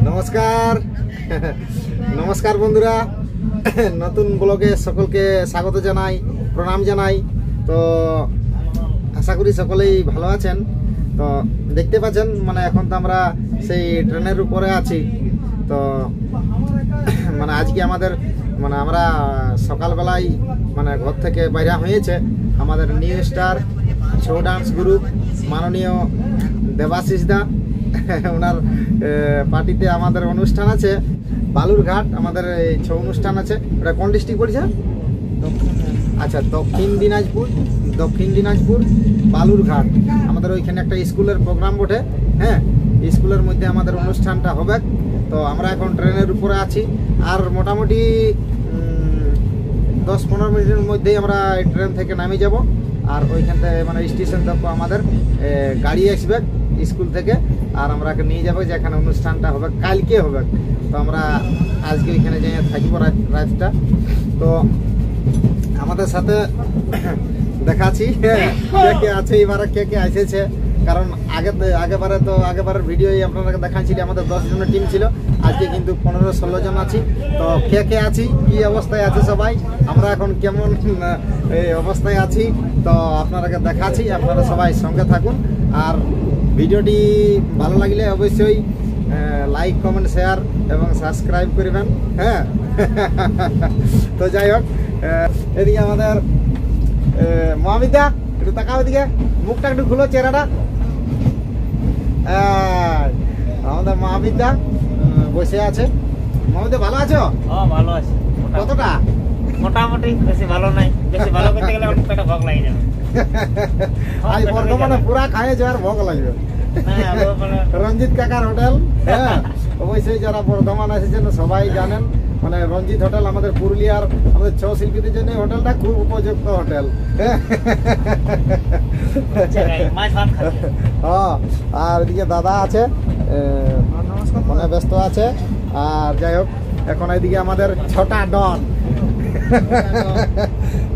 নমস্কার নমস্কার বন্ধুরা, নতুন ব্লগে সকলকে স্বাগত জানাই, প্রণাম জানাই। তো আশা করি সকলেই ভালো আছেন। তো দেখতে পাচ্ছেন মানে এখন তো আমরা সেই ট্রেনের উপরে আছি। তো মানে আজকে আমাদের মানে আমরা সকালবেলায় মানে ঘর থেকে বাইরে হয়েছে আমাদের new star Chhau dance group মাননীয় দেবাশিস দা, ওনার পার্টিতে আমাদের অনুষ্ঠান আছে বালুরঘাট। আমাদের এই ছৌ অনুষ্ঠান আছে। ওটা কোন ডিস্ট্রিক্ট পড়ছে? আচ্ছা, দক্ষিণ দিনাজপুর বালুরঘাট। আমাদের ওইখানে একটা স্কুলের প্রোগ্রাম বটে। হ্যাঁ, স্কুলের মধ্যে আমাদের অনুষ্ঠানটা হবে। তো আমরা এখন ট্রেনের উপরে আছি, আর মোটামুটি 10-15 মিনিটের মধ্যেই আমরা এই ট্রেন থেকে নামে যাব। আর ওইখান থেকে মানে স্টেশন থেকে আমাদের গাড়ি আসবে স্কুল থেকে, আর আমরা নিয়ে যাবো যেখানে অনুষ্ঠানটা হবে, কালকে হবে। তো আমরা আজকে ওইখানে যাই থাকবো রাতটা। তো আমাদের সাথে দেখাচ্ছি কে কে আছে, এবারে কে কে এসেছে। কারণ আগেবারের ভিডিওই আপনারা দেখাচ্ছিলি আমাদের 10 জনের টিম ছিল, আজকে কিন্তু 15-16 জন আছি। তো কে কে আছি, কি অবস্থায় আছে সবাই, আমরা এখন কেমন এই অবস্থায় আছি, তো আপনারাকে দেখাচ্ছি। আপনারা সবাই সঙ্গে থাকুন, আর ভিডিওটি ভালো লাগলে অবশ্যই লাইক, কমেন্ট, শেয়ার এবং সাবস্ক্রাইব করবেন। হ্যাঁ, তো যাই হোক, এদিকে আমাদের মহাবিদ্যা, একটু তাকাও এদিকে, মুখটা একটু খুলো, চেহারাটা। আমাদের মহাবিদ্যা বসে আছে। মহাবিদ্যা ভালো আছো? হ্যাঁ, ভালো আছি। কতটা? মোটামুটি, বেশি ভালো নাই। বেশি ভালো করতে গেলে পেটে ভোগ লাগে যাবে। আজ বর্তমানে পুরা খাইয়েছে আর ভোগ লাগবে। রঞ্জিত কাকার হোটেল। হ্যাঁ, অবশ্যই যারা বর্ধমান এসেছেন সবাই জানেন, মানে রঞ্জিত হোটেল আমাদের পুরুলিয়ার আমাদের ছৌ শিল্পীদের জন্য হোটেলটা খুব উপযুক্ত হোটেল। হ্যাঁ, আর এদিকে দাদা আছে, মানে ব্যস্ত আছে। আর যাই হোক, এখন এদিকে আমাদের ছোটা ডন।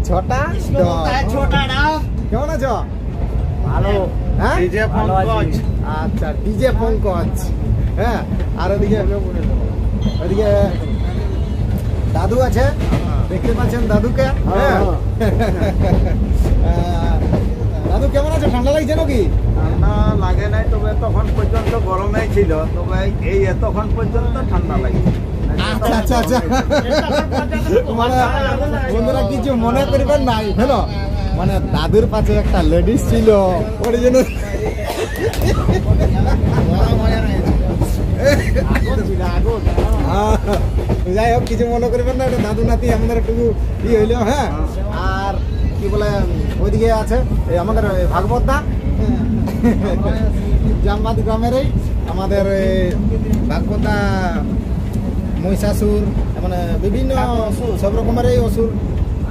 ছোটা ডন, কেমন আছো? ভালো। হ্যাঁ, আচ্ছা, ডিজে পঙ্কজ। হ্যাঁ, আর ওদিকে দাদু আছে, দেখতে পাচ্ছেন দাদুকে। হ্যাঁ, দাদু কেমন আছে? ঠান্ডা লাগছে নাকি? ঠান্ডা লাগে নাই, তবে তখন পর্যন্ত গরমে ছিল, তবে এই এতক্ষণ পর্যন্ত ঠান্ডা লাগে। আচ্ছা আচ্ছা আচ্ছা, মানে বন্ধুরা কিছু মনে করবেন নাই, হ্যালো, মানে দাদুর পাশে একটা লেডিস ছিল, ওর জন্য যাই হোক, কিছু মনে করবেন না, এটা দাদু নাতি আমাদের একটু ই হইল। হ্যাঁ, আর কি বলে ওইদিকে আছে আমাদের ভাগবত দা, জামবাদ গ্রামেরই আমাদের ভাগবত দা মহিষাসুর, মানে বিভিন্ন সব রকমেরই অসুর,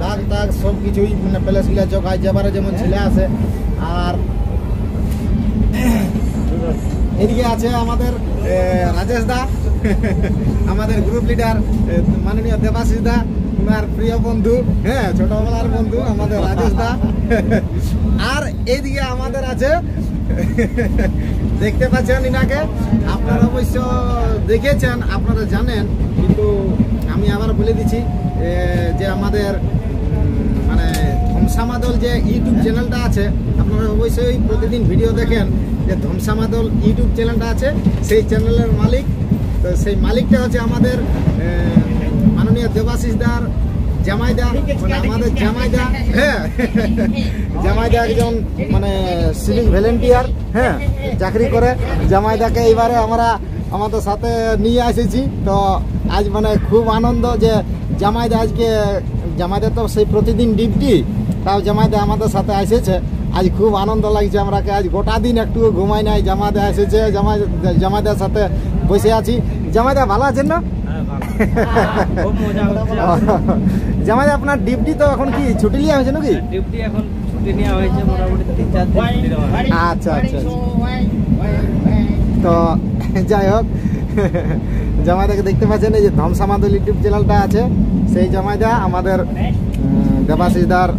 দাগ দাগ সব কিছুই মানে প্যালেসগুলা জগায় যাবারে যেমন ছেলে আছে। আর এদিকে আছে আমাদের রাজেশ দা, আমাদের গ্রুপ লিডার মাননীয় দেবাশিস দা, ওনার প্রিয় বন্ধু। হ্যাঁ, ছোটবেলার বন্ধু আমাদের রাজেশ দা। আর এইদিকে আমাদের আছে, দেখতে পাচ্ছেন ইনাকে, আপনারা অবশ্য দেখেছেন, আপনারা জানেন, কিন্তু আমি আবার বলে দিচ্ছি যে আমাদের মানে ধমসামাদল যে ইউটিউব চ্যানেলটা আছে, আপনারা অবশ্যই প্রতিদিন ভিডিও দেখেন যে ধমসামাদল ইউটিউব চ্যানেলটা আছে, সেই চ্যানেলের মালিক। তো সেই মালিকটা হচ্ছে আমাদের মাননীয় দেবাশিস দার জামাইদা, মানে আমাদের জামাইদা। হ্যাঁ, জামাইদা একজন মানে সিভিক ভলেন্টিয়ার, হ্যাঁ, চাকরি করে। জামাইদাকে এইবারে আমরা আমাদের সাথে নিয়ে এসেছি। তো আজ মানে খুব আনন্দ যে জামাইদা আজকে, জামাইদা তো সেই প্রতিদিন ডিউটি, তাও জামাইদা আমাদের সাথে এসেছে। আজ খুব আনন্দ লাগছে আমরাকে, আজ গোটা দিন একটু ঘুমাই নাই, জামাইদা এসেছে, জামাইদার সাথে বসে আছি। জামাইদা ভালো আছেন না? জামাইদা আপনার ডিউটি তো এখন কি ছুটি নেওয়া হয়েছে নাকি? ডিউটি এখন ছুটি নেওয়া হয়েছে মোটামুটি 3-4 দিন। আচ্ছা আচ্ছা, তো যাই হোক, জামাইদাকে দেখতে পাচ্ছেন, এই যে ধমসামাদল ইউটিউব চ্যানেলটা আছে, সেই জামাইদা আমাদের দেবাশিস দার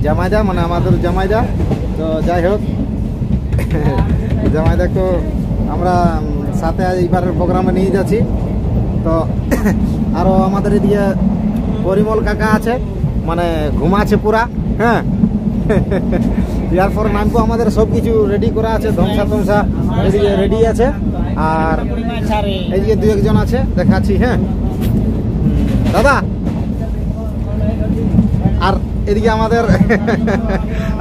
জামাইদা, মানে আমাদের জামাইদা। তো যাই হোক, জামাইদাকে আমরা সাথে এইবারের প্রোগ্রামে নিয়ে যাচ্ছি। তো আরও আমাদের এদিকে পরিমল কাকা আছে, মানে ঘুমাচ্ছে পুরা। হ্যাঁ, এরপর নামবো, আমাদের সব কিছু রেডি করা আছে, ধমসা এদিকে রেডি আছে। আর এইদিকে 2-1 আছে, দেখাচ্ছি। হ্যাঁ দাদা, আর এদিকে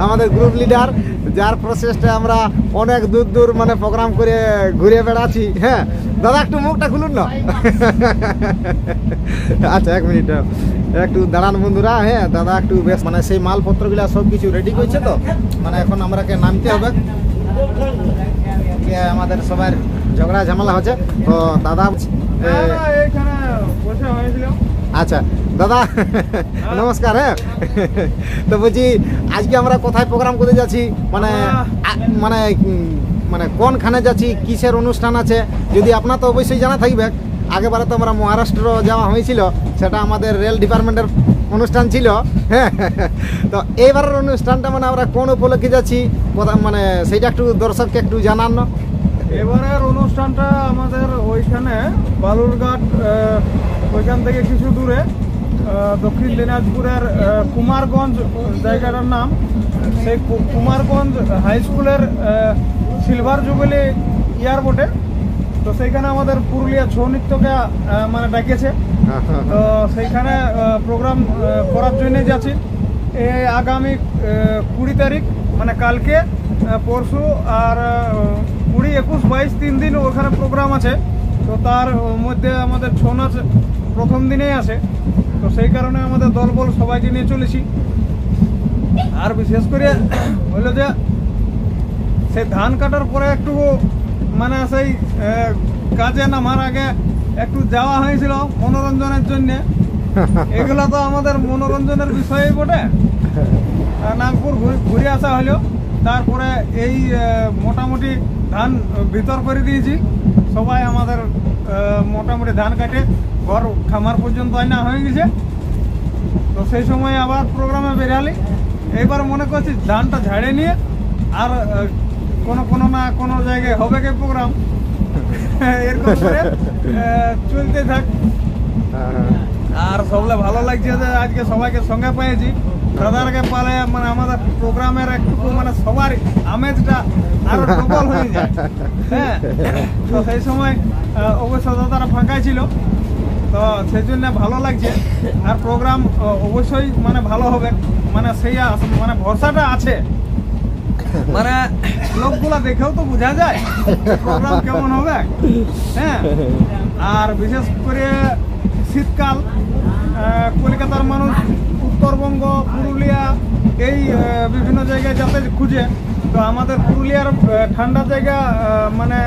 আমাদের গ্রুপ লিডার, যার প্রসেসটা আমরা অনেক দূর মানে প্রোগ্রাম করে ঘুরে বেড়াচ্ছি। হ্যাঁ দাদা, একটু মুখটা খুলুন না। আচ্ছা 1 মিনিট একটু দাঁড়ান বন্ধুরা। হ্যাঁ দাদা একটু বেশ মানে সেই মালপত্রগুলা সব কিছু রেডি করছে, তো মানে এখন আমরাকে নামতে হবে। আমাদের সবার ঝগড়া ঝামেলা হচ্ছে, তো দাদা আচ্ছা দাদা নমস্কার। হ্যাঁ, তো বলছি আজকে আমরা কোথায় প্রোগ্রাম করতে যাচ্ছি, মানে মানে মানে কোনখানে যাচ্ছি, কিসের অনুষ্ঠান আছে, যদি আপনার তো অবশ্যই জানা থাকবে। আগেবারে তো আমরা মহারাষ্ট্র যাওয়া হয়েছিল, সেটা আমাদের রেল ডিপার্টমেন্টের অনুষ্ঠান ছিল। হ্যাঁ, তো এইবারের অনুষ্ঠানটা মানে আমরা কোন উপলক্ষে যাচ্ছি, মানে সেইটা একটু দর্শককে একটু জানান না। এবারের অনুষ্ঠানটা আমাদের ওইখানে বালুরঘাট, ওইখান থেকে কিছু দূরে দক্ষিণ দিনাজপুরের কুমারগঞ্জ জায়গাটার নাম, সেই কুমারগঞ্জ হাই স্কুলের সিলভার জুবিলি এয়ারপোর্টে। তো সেইখানে আমাদের পুরুলিয়া ছৌ নৃত্যকে মানে ডাকিয়েছে, তো সেইখানে প্রোগ্রাম করার জন্য যাচ্ছি। এই আগামী 20 তারিখ মানে কালকে, পরশু আর 20, 21, 22 3 দিন ওখানে প্রোগ্রাম আছে। তো তার মধ্যে আমাদের ছৌ নাচ প্রথম দিনেই আছে, তো সেই কারণে আমাদের দলবল সবাইকে নিয়ে চলেছি। আর বিশেষ করে হলো যে সেই ধান কাটার পরে একটু মানে সেই কাজে নামার আগে একটু যাওয়া হয়েছিল মনোরঞ্জনের জন্য। এগুলো তো আমাদের মনোরঞ্জনের বিষয়ই বটে। নাগপুর ঘুরে আসা হলো, তারপরে এই মোটামুটি ধান ভিতর করে দিয়েছি। সবাই আমাদের মোটামুটি ধান কাটে ঘর খামার পর্যন্ত আয়না হয়ে গেছে। তো সেই সময় আবার প্রোগ্রামে বেরালি। এইবার মনে করছি ধানটা ঝাড়ে নিয়ে আর কোনো না কোনো জায়গায় হবে কি প্রোগ্রাম, এরকম করে চলতে থাক। আর সবলে ভালো লাগছে যে আজকে সবাইকে সঙ্গে পেয়েছি, দাদারকে পালে মানে আমাদের প্রোগ্রামের একটু মানে সবার আমেজটা আরো ডবল হয়ে যায়। হ্যাঁ, তো সেই সময় অবশ্য দাদারা ফাঁকাই ছিল, তো সেই জন্য ভালো লাগছে। আর প্রোগ্রাম অবশ্যই মানে ভালো হবে, মানে সেই মানে ভরসাটা আছে। মানে লোকগুলা দেখেও তো বোঝা যায় প্রোগ্রাম কেমন হবে। হ্যাঁ, আর বিশেষ করে শীতকাল, কলকাতার মানুষ উত্তরবঙ্গ, পুরুলিয়া এই বিভিন্ন জায়গায় যাতে খুঁজে, তো আমাদের পুরুলিয়ার ঠান্ডা জায়গা মানে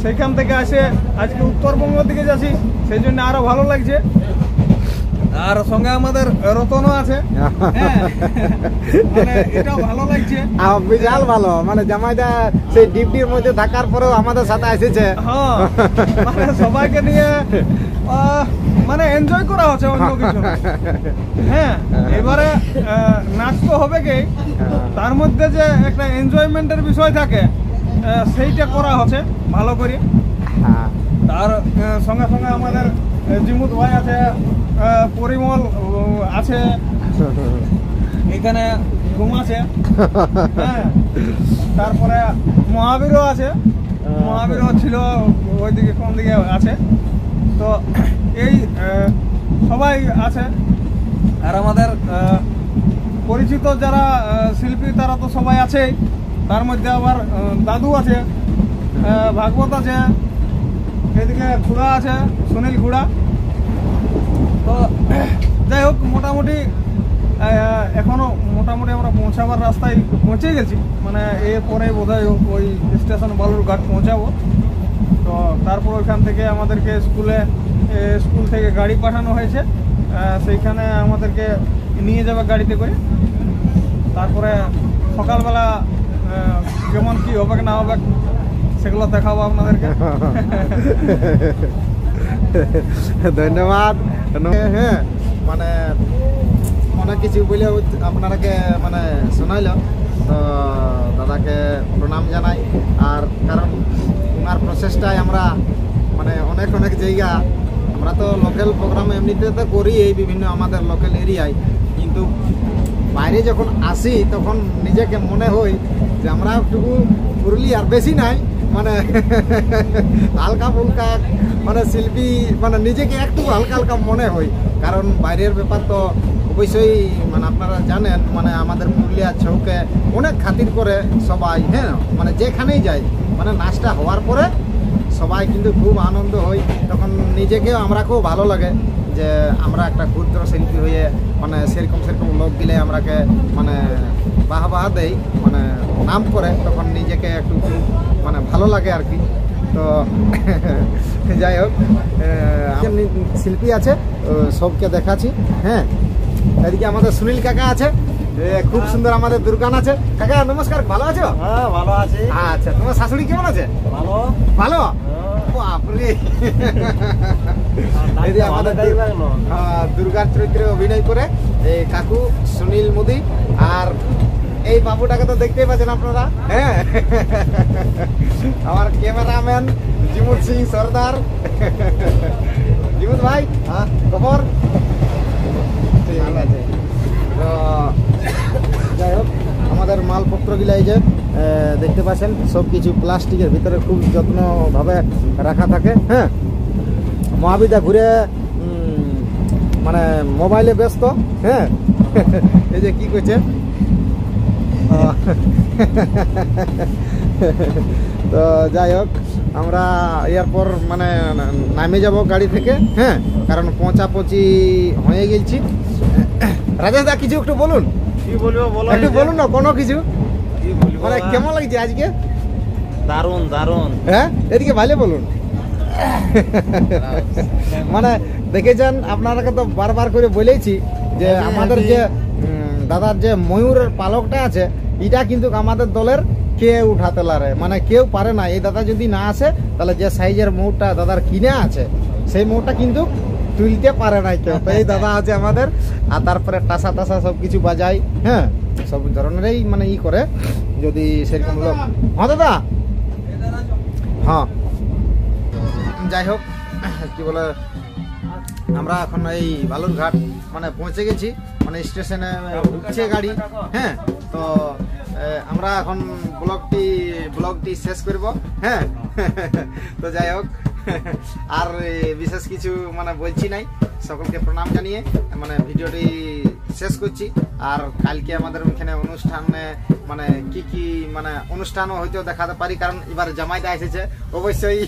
সেইখান থেকে আসে আজকে উত্তরবঙ্গের দিকে যাচ্ছি, সেই জন্য আরো ভালো লাগছে। আর সঙ্গে আমাদের রতনও আছে। হ্যাঁ, মানে এটাও ভালো লাগছে, বিশাল ভালো। মানে জামাইদা সেই ডিউটির মধ্যে থাকার পরেও আমাদের সাথে এসেছে। হ্যাঁ, মানে সবাইকে নিয়ে মানে এনজয় করা হচ্ছে অন্য কিছু। হ্যাঁ, এবারে নাচ তো হবে কি, তার মধ্যে যে একটা এনজয়মেন্টের বিষয় থাকে সেইটা করা হচ্ছে ভালো করে। তার সঙ্গে সঙ্গে আমাদের জিমুদ ভাই আছে, পরিমল আছে, এখানে ঘুম আছে। হ্যাঁ, তারপরে মহাবীরও আছে, মহাবীরও ছিল ওইদিকে কোন দিকে আছে। তো এই সবাই আছে। আর আমাদের পরিচিত যারা শিল্পী তারা তো সবাই আছেই, তার মধ্যে আবার দাদু আছে, ভাগবত আছে, এদিকে ঘোড়া আছে, সুনীল ঘোড়া। তো যাই হোক, মোটামুটি এখনো মোটামুটি আমরা পৌঁছাবার রাস্তায় পৌঁছে গেছি, মানে এরপরে বোধহয় ওই স্টেশন বালুরঘাট পৌঁছাবো। তো তারপর ওইখান থেকে আমাদেরকে স্কুল থেকে গাড়ি পাঠানো হয়েছে, সেইখানে আমাদেরকে নিয়ে যাবে গাড়িতে করে। তারপরে সকালবেলা কেমন কি হবে না হবে সেগুলো দেখাবো আপনাদেরকে। ধন্যবাদ। হ্যাঁ, মানে অনেক কিছু বলে আপনারাকে মানে শোনাইল, তো দাদাকে প্রণাম জানাই। আর কারণ ওনার প্রসেস প্রচেষ্টায় আমরা মানে অনেক অনেক জায়গা, আমরা তো লোকাল প্রোগ্রাম এমনিতে তো করি এই বিভিন্ন আমাদের লোকাল এরিয়ায়, কিন্তু বাইরে যখন আসি তখন নিজেকে মনে হয় যে আমরা একটু পুরুলিয়ার বেশি নাই মানে হালকা ফুলকা মানে শিল্পী মানে নিজেকে একটু হালকা হালকা মনে হয়। কারণ বাইরের ব্যাপার তো অবশ্যই মানে আপনারা জানেন, মানে আমাদের পুরুলিয়া ছৌকে অনেক খাতির করে সবাই, হ্যাঁ মানে যেখানেই যায় মানে নাচটা হওয়ার পরে সবাই কিন্তু খুব আনন্দ হই, তখন নিজেকেও আমরা খুব ভালো লাগে যে আমরা একটা ক্ষুদ্র শিল্পী হয়ে মানে সেরকম লোক গেলে আমরাকে মানে বাহবা দেই, মানে নাম করে, তখন নিজেকে একটু মানে ভালো লাগে আর কি। তো যাই হোক, শিল্পী আছে সবকে দেখাচ্ছি। হ্যাঁ, এদিকে আমাদের সুনীল কাকা আছে, খুব সুন্দর আমাদের দুর্গান আছে। কাকা নমস্কার, ভালো আছো? হ্যাঁ ভালো আছি। আচ্ছা, তোমার শাশুড়ি কেমন আছে? ভালো ভালো। বাপরে, আমাদের দুর্গার চরিত্রে অভিনয় করে এই কাকু সুনীল মোদি, আর এই বাবুটাকে তো দেখতেই পাচ্ছেন আপনারা। হ্যাঁ, আমার ক্যামেরাম্যান জিমুদ সিং সর্দার। জিমুদ ভাই, খবর? ঠিক আছে। তো যাই হোক, আমাদের মালপত্রগুলো এই যে দেখতে পাচ্ছেন সব কিছু প্লাস্টিকের ভিতরে খুব যত্নভাবে রাখা থাকে। হ্যাঁ, মহাবিদা ঘুরে মানে মোবাইলে ব্যস্ত। হ্যাঁ, এই যে কি করছে। তো যাই হোক, আমরা এরপর মানে নামে যাব গাড়ি থেকে। হ্যাঁ, কারণ পৌঁছাপৌঁছি হয়ে গেছি। রাজেশ দা কিছু একটু বলুন। কি বলবো, বলো একটু বলুন না কোনো কিছু, কি বলবো, মানে কেমন লাগছে আজকে? দারুণ দারুণ। হ্যাঁ, এদিকে ভালো বলুন। মানে দেখেছেন আপনারাকে তো বারবার করে বলেছি যে আমাদের যে দাদার যে ময়ূরের পালকটা আছে, এটা কিন্তু আমাদের দলের কেউ উঠাতে পারে, মানে কেউ পারে না। এই দাদা যদি না আসে তাহলে যে সাইজের ময়ূরটা দাদার কিনে আছে সেই ময়ূরটা কিন্তু তুলতে পারে না কেউ। তো এই দাদা আছে আমাদের, আর তারপরে টাসা টাসা সব কিছু বাজায়। হ্যাঁ, সব ধরনেরই মানে ই করে যদি সেরকম লোক। হ্যাঁ দাদা, হ্যাঁ যাই হোক, কি বলে, আমরা এখন এই বালুরঘাট মানে পৌঁছে গেছি, মানে স্টেশনে উঠছে গাড়ি। হ্যাঁ, তো আমরা এখন ব্লগটি শেষ করব। হ্যাঁ, তো যাই হোক, আর বিশেষ কিছু মানে বলছি নাই, সকলকে প্রণাম জানিয়ে মানে ভিডিওটি শেষ করছি। আর কালকে আমাদের ওইখানে অনুষ্ঠানে মানে কি কি মানে অনুষ্ঠানও হয়তো দেখাতে পারি, কারণ এবার জামাইটা এসেছে। অবশ্যই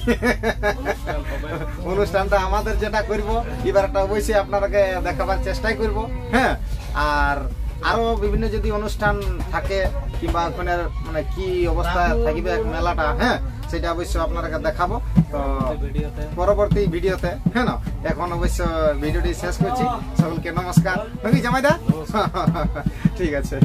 অনুষ্ঠানটা আমাদের যেটা করব এবারটা অবশ্যই আপনাদেরকে দেখাবার চেষ্টাই করব। হ্যাঁ, আর আরো বিভিন্ন যদি অনুষ্ঠান থাকে কিংবা ওখানে মানে কি অবস্থা থাকবে মেলাটা, হ্যাঁ সেটা অবশ্যই আপনাদেরকে দেখাবো তো পরবর্তী ভিডিওতে। হ্যাঁ না, এখন অবশ্য ভিডিওটি শেষ করছি। সকলকে নমস্কার। নাকি জামাইদা? ঠিক আছে।